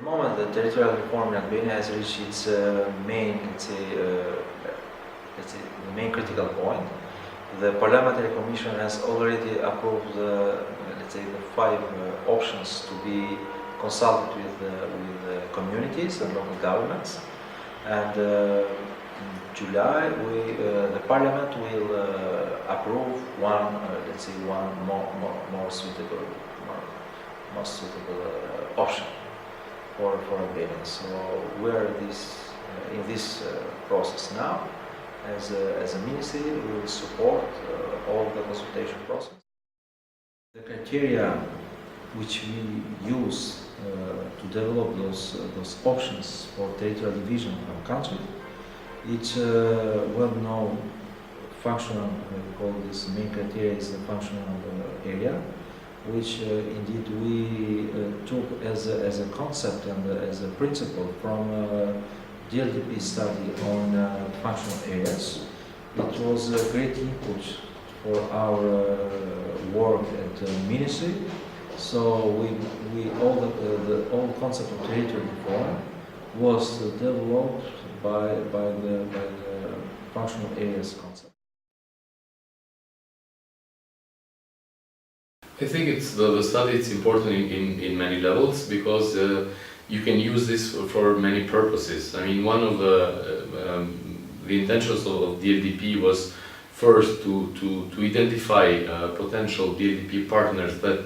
moment, the territorial reform in Albania has reached its main, the main critical point. The Parliamentary Commission has already approved, the 5 options to be consulted with communities and local governments. And in July, the Parliament will approve one, one more suitable, most suitable option for Albania. So we're in this process now. As a ministry, we will support all the consultation process. The criteria which we use to develop those options for territorial division of our country, it's well-known functional, we call this main criteria is the functional area, which indeed we took as a concept and as a principle from DLDP study on functional areas. It was a great input for our work at the ministry. So the whole concept of territorial reform was developed by the functional areas concept. I think the study is important in many levels because you can use this for many purposes. I mean, one of the intentions of DLDP was first to identify potential DLDP partners that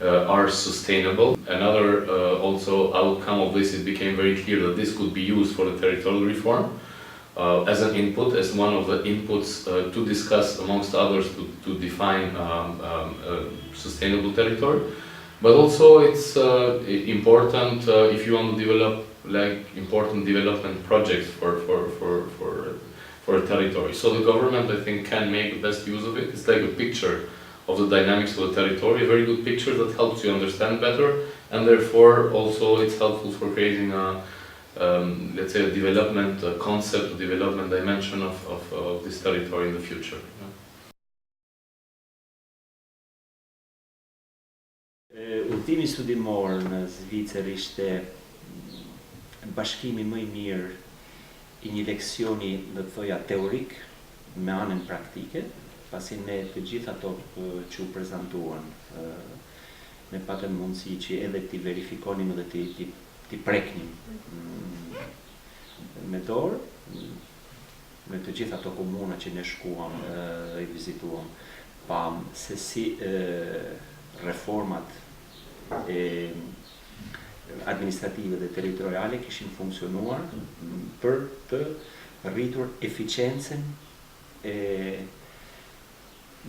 are sustainable. Another also outcome of this, it became very clear that this could be used for the territorial reform as an input, as one of the inputs to discuss amongst others to define sustainable territory. But also it's important if you want to develop important development projects for a territory. So the government, I think, can make the best use of it. It's like a picture of the dynamics of the territory, a very good picture that helps you understand better, and therefore also it's helpful for creating a let's say a development concept, a development dimension of this territory in the future. Udhëtimi studimor në Zvicër ishte bashkimi më I mirë I një leksioni, do të thoja, teorik me anën praktike, pasi ne të gjitha ato që u prezantuan, ne patëm mundësi që edhe t'i verifikonim dhe t'i preknim me dorë, me të gjitha ato komuna që ne shkuam dhe I vizituam, pam se si reformat administrative dhe territoriale kishin funksionuar për të rritur eficiencën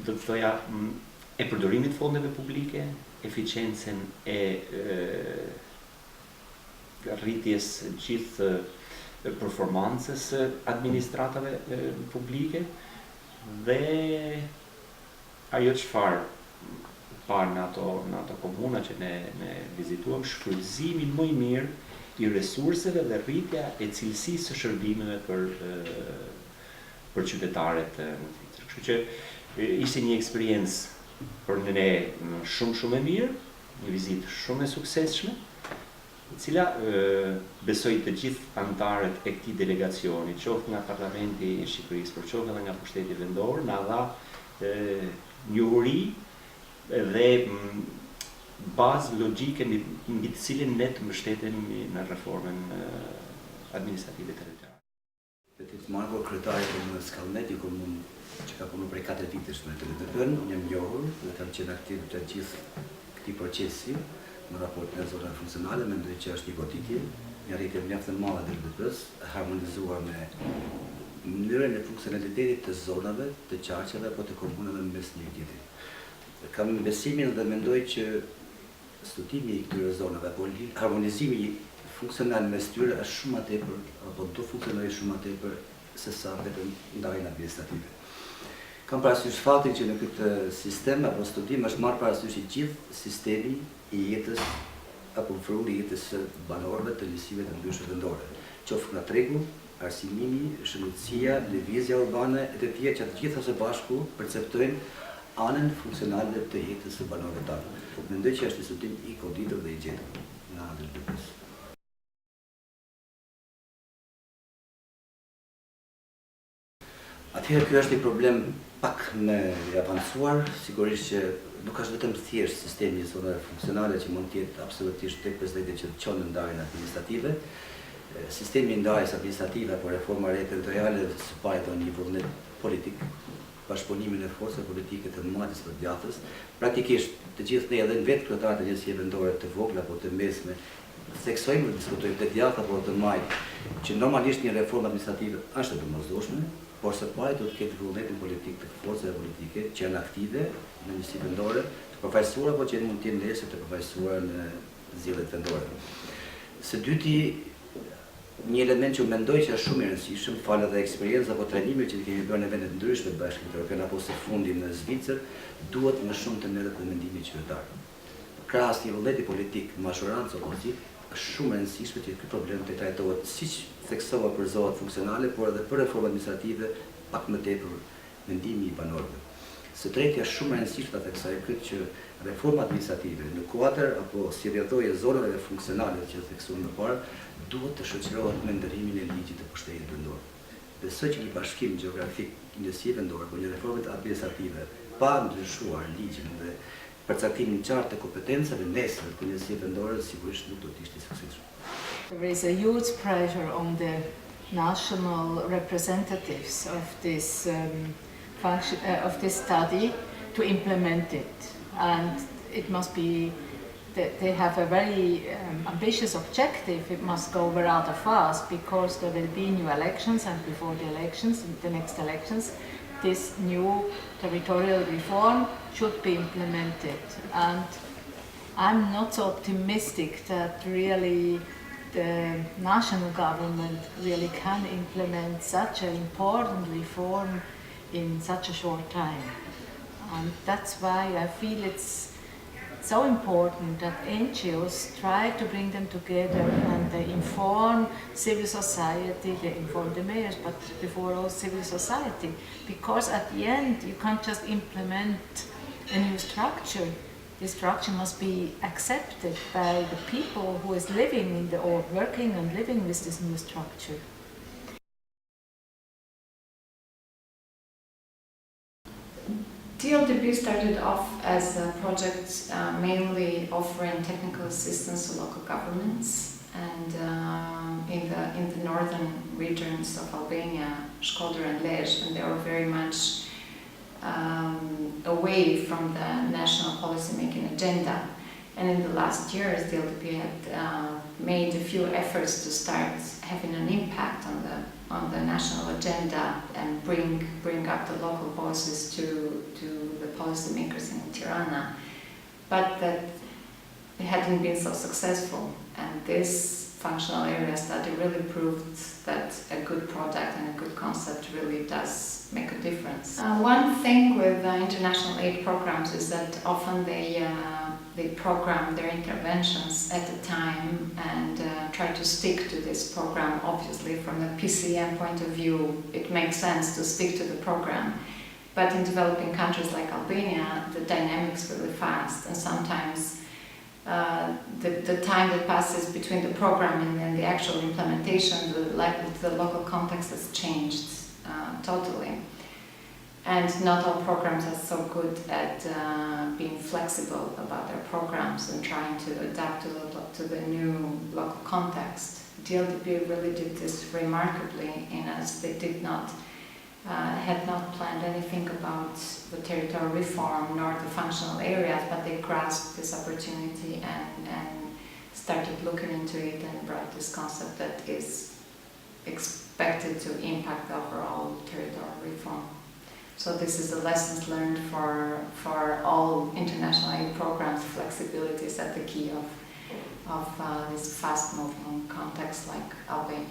do të thoja e përdorimit fondeve publike, eficiencën e rritjes gjithë performancës administratave publike dhe ajo çfarë par në ato komuna që ne vizituam, shfrytëzimin më I mirë I resurseve dhe rritja e cilësisë së shërbimeve për qytetarët në Zvicër. Kështu që ishte një eksperiencë për ne shumë e mirë, një vizitë shumë e suksesshme, e cila besoj të gjithë anëtarët e këtij delegacioni, qoftë nga Parlamenti I Shqipërisë, por qoftë edhe nga pushteti vendor, na dha njohuri dhe bazë logjike mbi të cilin ne të mbështetemi në reformën administrative territoriale. Petit Marko, kryetari I Komunës Kallneti, komunë që ka punu prej 4 vitesh me DLDP-n, jam njohur dhe kam qenë aktiv të gjithë këtij procesi në raport me zonat funksionale, mendoj që është një goditje, një arritje mjaft e madhe e DLDP-s, harmonizuar me mënyrën e funksionalitetit të zonave, të qarqeve apo të komunave mes njëri tjetrit. Kam besimin dhe mendoj që studimi I këtyre zonave apo harmonizimi funksional mes tyre është shumë më tepër apo do funksionojë shumë më tepër se sa vetëm ndarjen administrative. Kam parasysh faktin që në këtë sistem apo studim është marrë parasysh I gjithë sistemi I jetës apo ofrimi I jetës së banorëve të njësive të ndryshme vendore, qoftë nga tregu, arsimimi, shëndetësia, lëvizja urbane e të tjerë që të gjitha së bashku perceptojnë anën funksionale të jetës së banorëve tanë. Mendoj që është një studim I goditur dhe I gjetur nga DLDP-s. Atëherë ky është një problem pak më i avancuar, sigurisht që nuk është vetëm thjesht sistemi i zonave funksionale që mund të jetë absolutisht tek prezidenti që çon në ndarjen administrative. Sistemi i ndarjes administrative apo reforma re territoriale së një vullnet politik, bashkëpunimin e forcave politike të madhes së djathtës. Praktikisht të gjithë ne edhe vetë kryetarët e agencisë vendore të vogla apo të mesme theksojmë dhe diskutojmë të djathtë apo të majt që normalisht një reformë administrative është e domosdoshme, por së pari duhet të ketë vullnetin politik të forcave politike që janë aktive në njësi vendore, të përfaqësuara apo që mund të jenë nesër të përfaqësuara në zgjedhjet vendore. Së dyti, një element që mendoj që është shumë i rëndësishëm, falë edhe eksperiencës apo trajnimit që kemi bërë në vende të ndryshme të Bashkimit Evropian apo së fundi në Zvicër, duhet më shumë të merret me mendimin qytetar. Krahas një vullneti politik, majorancë opozit, është shumë e rëndësishme që ky problem të trajtohet siç theksova për zonat funksionale, por edhe për reforma administrative pak më tepër mendimi i banorëve. Së treti është shumë e rëndësishme ta theksoj këtë që reforma administrative në kuadër apo si rrjedhoje zonave funksionale që theksuam më parë duhet të shoqërohet me ndërimin e ligjit të pushtetit vendor. Besoj që një bashkim gjeografik i njësisë vendore apo një reforme administrative pa ndryshuar ligjin dhe përcaktimin qartë të kompetencave nesër të njësisë vendore sigurisht nuk do të ishte i suksesshëm. There is a huge pressure on the national representatives of this of this study to implement it, and it must be that they have a very ambitious objective. It must go rather fast because there will be new elections, and before the elections, the next elections, this new territorial reform should be implemented. And I'm not so optimistic that really the national government really can implement such an important reform in such a short time. And that's why I feel it's so important that NGOs try to bring them together and they inform civil society, they inform the mayors, but before all civil society, because at the end you can't just implement a new structure. The structure must be accepted by the people who is living in or working and living with this new structure. DLDP started off as a project mainly offering technical assistance to local governments, and in the northern regions of Albania, Shkodër and Lezhë, and they were very much away from the national policy-making agenda. And in the last years, DLDP had made a few efforts to start having an impact on the national agenda and bring up the local voices to the policymakers in Tirana, but that it hadn't been so successful. And this functional area study really proved that a good product and a good concept really does make a difference. One thing with international aid programs is that often they program their interventions at a time and try to stick to this program. Obviously, from the PCM point of view, it makes sense to stick to the program. But in developing countries like Albania, the dynamics really fast, and sometimes the time that passes between the programming and the actual implementation, the local context has changed totally. And not all programs are so good at being flexible about their programs and trying to adapt to the new local context. DLDP really did this remarkably, in as they had not planned anything about the territorial reform nor the functional areas, but they grasped this opportunity and started looking into it and brought this concept that is expected to impact the overall territorial reform. So this is the lessons learned for all international aid programs. Flexibility is at the key of this fast-moving context like Albania.